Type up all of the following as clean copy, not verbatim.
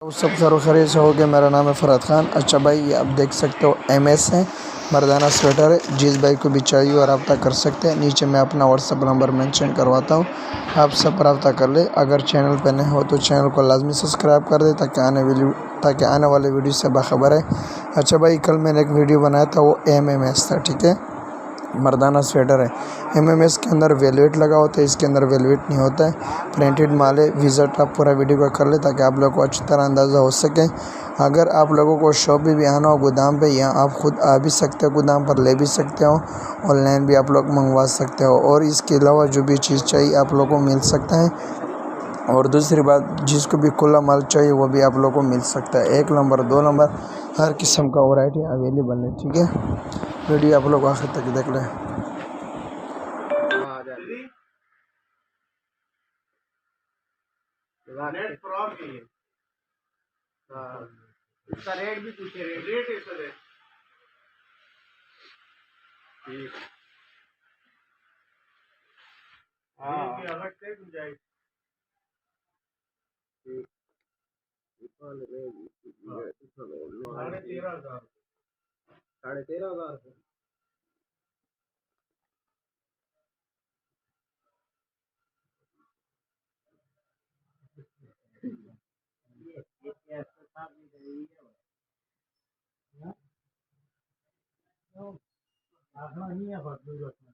तो सब खैर खैरियत से हो गया। मेरा नाम है फ़रहत ख़ान। अच्छा भाई, ये आप देख सकते हो MS है, मर्दाना स्वेटर है। जिस भाई को भी चाहिए और रब्ता कर सकते हैं। नीचे मैं अपना व्हाट्सअप नंबर मेंशन करवाता हूँ, आप सब रब्ता कर ले। अगर चैनल पर नए हो तो चैनल को लाजमी सब्सक्राइब कर दे ताकि आने वाले वीडियो से बाखबर है। अच्छा भाई, कल मैंने एक वीडियो बनाया था, वो MMS था, ठीक है। मर्दाना स्वेटर है, MMS के अंदर वेलवेट लगा होता है, इसके अंदर वेलवेट नहीं होता है। प्रिंटेड माल है। विज़िट आप पूरा वीडियो का कर ले ताकि आप लोगों को अच्छी तरह अंदाज़ा हो सके। अगर आप लोगों को शॉप भी आना हो गोदाम पे, यहाँ आप खुद आ भी सकते हो, गोदाम पर ले भी सकते हो। ऑनलाइन भी आप लोग मंगवा सकते हो और इसके अलावा जो भी चीज़ चाहिए आप लोगों को मिल सकता है। और दूसरी बात, जिसको भी खुला माल चाहिए वो भी आप लोगों को मिल सकता है। 1 नंबर 2 नंबर हर किस्म का वैरायटी अवेलेबल है, ठीक है। वीडियो आप लोग आखिर तक देख लें। नेट फ्रॉड नहीं है। हाँ, इसका रेट भी पूछे, रेट इसका रेट ठीक। हाँ, अलग से गुंजाइश ठीक। 13,500 13,500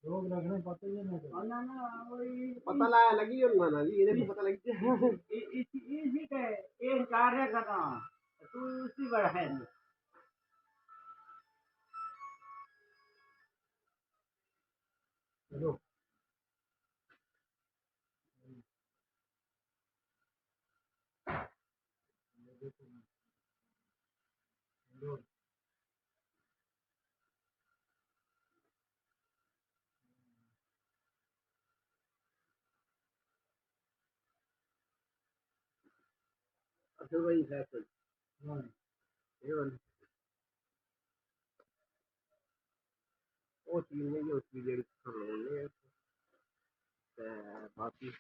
लोग रखने पता ही नहीं ना ना वही पता लाया लगी और ना जी इधर पता लगी इसी का एक कार्य करना तू उसी बड़ा है। हेलो अच्छा वही है सर। हाँ ये वाली वो चीज नहीं, वो चीज एक कर बाकी